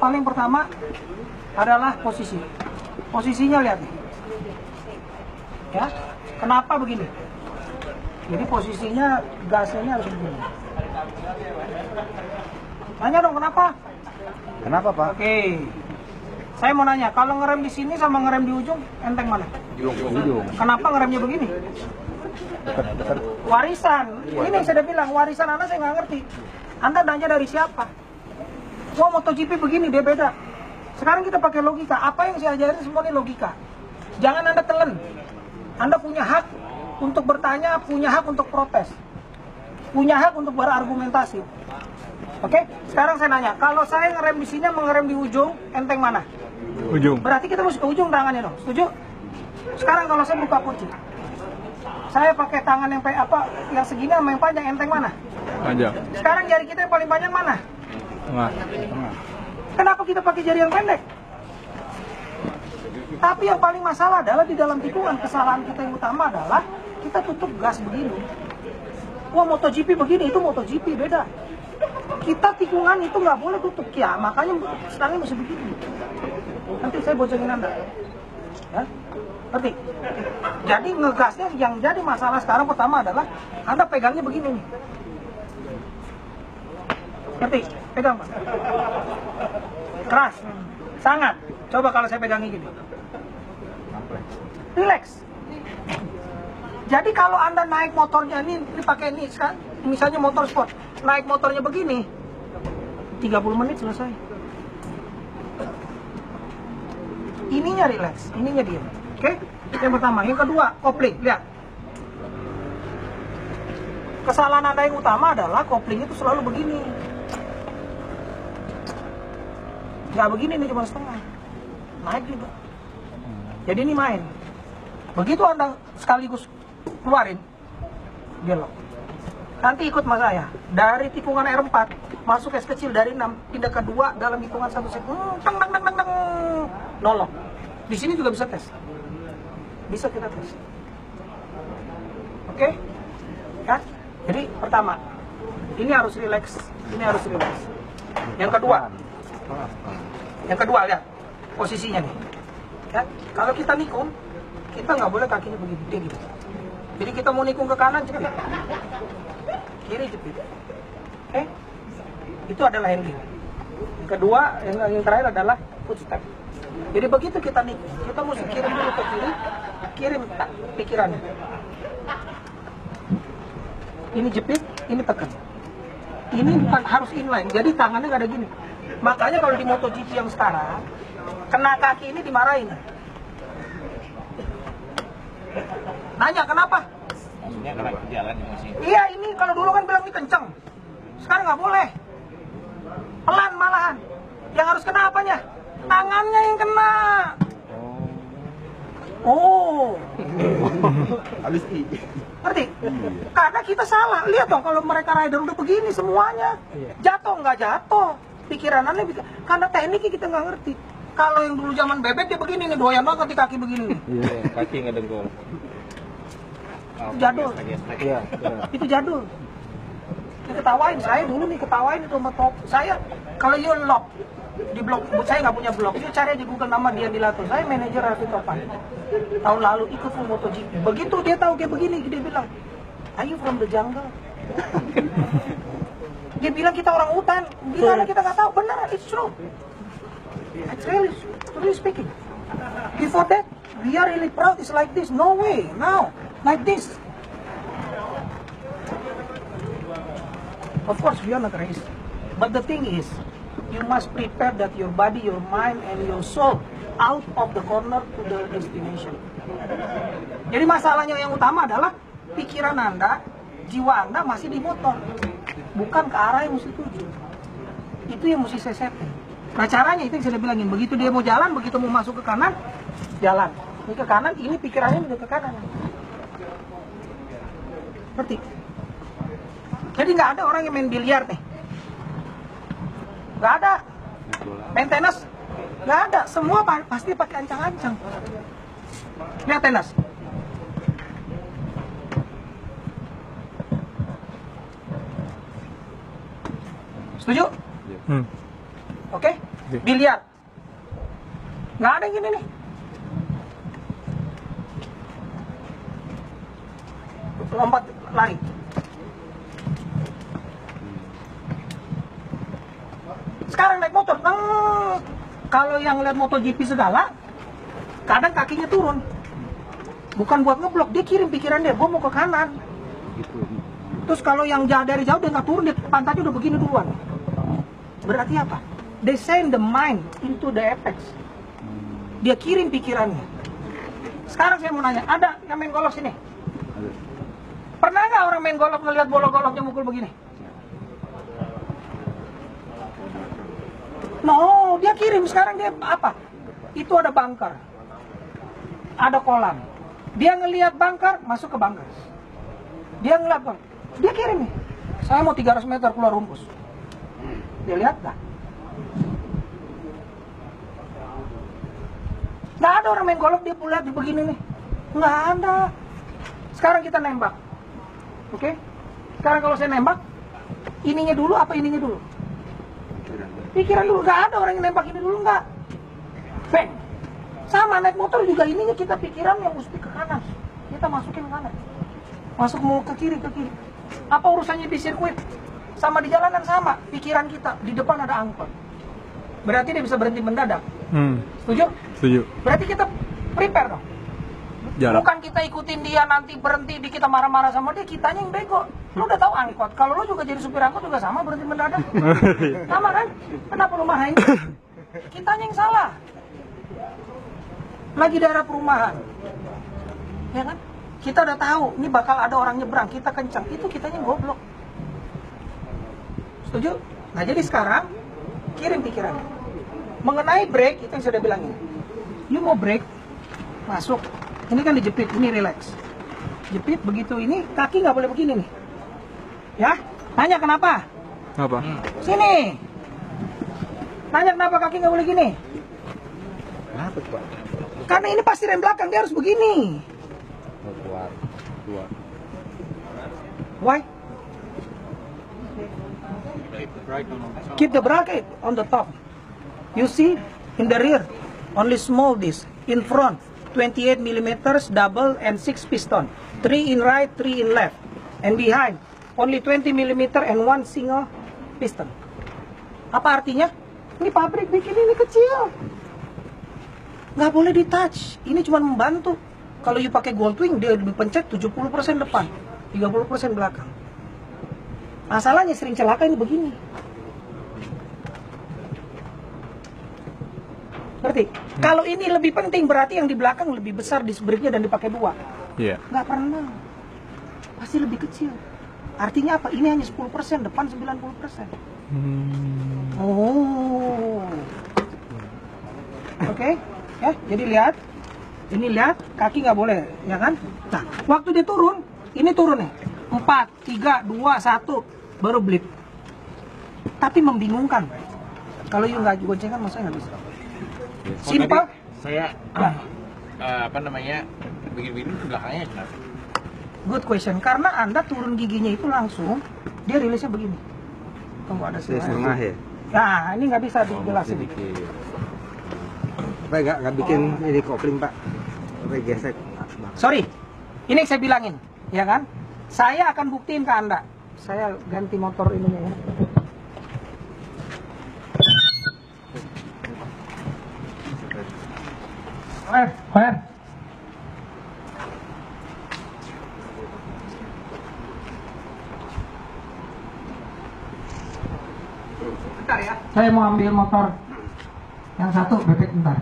paling pertama adalah posisi. Posisinya lihat nih. Ya, kenapa begini? Jadi posisinya gasnya ini harus begini. Tanya dong kenapa? Kenapa, Pak? Oke. Saya mau nanya, kalau ngerem di sini sama ngerem di ujung, enteng mana? Ujung. Kenapa ngeremnya begini? Dekat. Warisan. Ini yang saya udah bilang, warisan Anda saya nggak ngerti. Anda nanya dari siapa? Wah, MotoGP begini, dia beda. Sekarang kita pakai logika. Apa yang saya ajarin semua ini logika. Jangan Anda telan. Anda punya hak untuk bertanya, punya hak untuk protes. Punya hak untuk berargumentasi. Oke? Sekarang saya nanya, kalau saya ngerem di sini, mengerem di ujung, enteng mana? Ujung. Berarti kita mesti ke ujung tangannya dong. Setuju? Sekarang kalau saya buka kunci, saya pakai tangan yang segini sama yang panjang, enteng mana? Panjang. Sekarang jari kita yang paling panjang mana? Tengah. Kenapa kita pakai jari yang pendek? Tapi yang paling masalah adalah di dalam tikungan, kesalahan kita yang utama adalah kita tutup gas begini. Wah, MotoGP begini, itu MotoGP beda. Kita tikungan itu nggak boleh tutup ya, makanya stangnya mesti begini. Nanti saya bocorin Anda. Ya? Ngerti? Jadi ngegasnya yang jadi masalah sekarang pertama adalah Anda pegangnya begini nih. Ngerti? Pegang, Pak. Keras. Sangat. Coba kalau saya pegangnya gini. Relax. Jadi kalau Anda naik motornya ini pakai ini, misalnya motor sport, naik motornya begini, 30 menit selesai. Ininya relax, ininya diam. Oke? Yang pertama. Yang kedua, kopling. Lihat. Kesalahan Anda yang utama adalah kopling itu selalu begini. Nggak begini nih, cuma setengah. Naik juga. Jadi ini main. Begitu Anda sekaligus keluarin, dia lock. Nanti ikut mas saya. Dari tikungan R4, masuk es kecil dari 6, pindah ke 2 dalam hitungan 1 second. Teng, teng, teng, teng, teng. Nolok. Di sini juga bisa tes. Bisa kita tes. Oke? Kan? Jadi pertama, ini harus relax. Ini harus relax. Yang kedua lihat posisinya nih. Ya, kalau kita nikung, kita nggak boleh kakinya begini, dia gitu. Jadi kita mau nikung ke kanan jepit, kiri jepit. Oke? Itu adalah handling. Yang kedua, yang terakhir adalah footstep. Jadi begitu kita nikung, kita mesti kirim dulu ke kiri, kirim pikirannya. Ini jepit, ini tekan. Ini bukan harus inline, jadi tangannya nggak ada gini. Makanya kalau di MotoGP yang sekarang, kena kaki ini dimarahin. Nanya kenapa? Maksudnya karena jalan emosi. Iya, ini kalau dulu kan bilang ini kenceng. Sekarang nggak boleh. Pelan malahan. Yang harus kena apanya? Tangannya yang kena. Oh. Habis I. Ngerti? Karena kita salah. Lihat dong kalau mereka rider udah begini semuanya. Jatuh nggak jatuh. Pikiranannya karena tekniknya kita nggak ngerti. Kalau yang dulu zaman bebek dia begini nih, doyan banget di kaki begini nih. Iya, kaki nggak dengkul. Itu jadul. Iya. Itu jadul. Diketawain, saya dulu nih ketawain itu sama top. Saya kalau you lock di blog, saya nggak punya blog. You cari aja Google nama dia Dilato. Saya manajer Raffi Topan. Tahun lalu ikut full MotoGP. Begitu dia tahu kayak begini, dia bilang, "Are you from the jungle?" Dia bilang kita orang hutan. Gimana kita nggak tahu? Benar, it's true. It's really speaking. Before that, we are really proud. It's like this. No way. Now, like this. Of course, we are not racist. But the thing is, you must prepare that your body, your mind, and your soul out of the corner to the destination. Jadi masalahnya yang utama adalah pikiran Anda, jiwa Anda masih di motor, bukan ke arah yang mesti tuju. Itu yang mesti saya setting. Nah caranya itu yang saya bilangin, begitu dia mau jalan, begitu mau masuk ke kanan, jalan. Ini ke kanan, ini pikirannya udah ke kanan. Ngerti? Jadi nggak ada orang yang main biliar nih. Nggak ada. Main tenis, nggak ada. Semua pasti pakai ancang-ancang. Lihat tenis. Setuju? Oke? Biliar. Nggak ada yang gini nih. Lompat, lari. Sekarang naik motor, kalau yang lihat MotoGP segala, kadang kakinya turun. Bukan buat ngeblok, dia kirim pikiran dia, gue mau ke kanan. Terus kalau yang dari jauh dia nggak turun, dia pantatnya udah begini duluan. Berarti apa? They send the mind into the apex. Dia kirim pikirannya. Sekarang saya mau nanya, ada yang main golf sini? Pernah nggak orang main golf ngelihat bola golfnya mukul begini? No, dia kirim. Sekarang dia apa? Itu ada bunker, ada kolam. Dia ngelihat bunker, masuk ke bunker. Dia ngelihat bunker, dia kirim nih. Saya mau 300 meter keluar rumpus. Dia lihat nggak? Nggak ada orang main golf dia lihat begini nih. Nggak ada. Sekarang kita nembak. Oke? Sekarang kalau saya nembak, ininya dulu apa ininya dulu? Pikiran dulu. Nggak ada orang yang nembak ini dulu, nggak. Bang. Sama naik motor juga ininya kita pikiran yang mesti ke kanan. Kita masukin ke kanan. Masuk mau ke kiri. Apa urusannya di sirkuit? Sama di jalanan sama. Pikiran kita. Di depan ada angkot. Berarti dia bisa berhenti mendadak. Setuju? Setuju. Berarti kita prepare dong. Jarak. Bukan kita ikutin dia nanti berhenti di kita marah-marah sama dia, kitanya yang bego. Lu udah tahu angkot, kalau lu juga jadi supir angkot juga sama berhenti mendadak. Sama kan? Kenapa lu marahin? Kitanya yang salah. Lagi daerah perumahan. Ya kan? Kita udah tahu, ini bakal ada orang nyebrang, kita kencang. Itu kitanya yang goblok. Setuju? Nah jadi sekarang, kirim pikirannya. Mengenai break, itu yang sudah bilangin. You mau break, masuk. Ini kan dijepit, ini relax. Jepit begitu ini, kaki nggak boleh begini nih. Ya, tanya kenapa? Apa? Sini. Tanya kenapa kaki nggak boleh gini? Kenapa Pak? Karena ini pasti rem belakang, dia harus begini. Keluar. Why? Keep the bracket on the top. You see, in the rear, only small disc. In front, 28 millimeters double and 6 piston. 3 in right, 3 in left. And behind, only 20 millimeter and 1 single piston. Apa artinya? Ini pabrik bikin ini kecil. Nggak boleh di touch. Ini cuma membantu. Kalau you pakai Goldwing, dia dipencet 70% depan, 30% belakang. Masalahnya sering celaka ini begini. Berarti kalau ini lebih penting, berarti yang di belakang lebih besar disc brake-nya dan dipakai 2. Iya. Nggak pernah. Pasti lebih kecil. Artinya apa? Ini hanya 10%, depan 90%. Oh. Oke. Ya, jadi lihat. Ini lihat, kaki nggak boleh, ya kan? Nah, waktu dia turun, ini turun nih. 4, 3, 2, 1, baru blip. Tapi membingungkan. Kalau you nggak goncengan, masa nggak bisa? Simpel. Saya apa namanya, begini-begini belakangnya kenapa? Good question. Karena Anda turun giginya itu langsung, dia rilisnya begini. Tunggu ada setengah ya? Nah, ini nggak bisa dijelasin. Pak nggak bikin ini kopling Pak, sampai gesek. Sorry, ini yang saya bilangin, ya kan? Saya akan buktiin ke Anda. Saya ganti motor ininya ya. Where? Bentar ya, saya mau ambil motor yang satu, bebek bentar.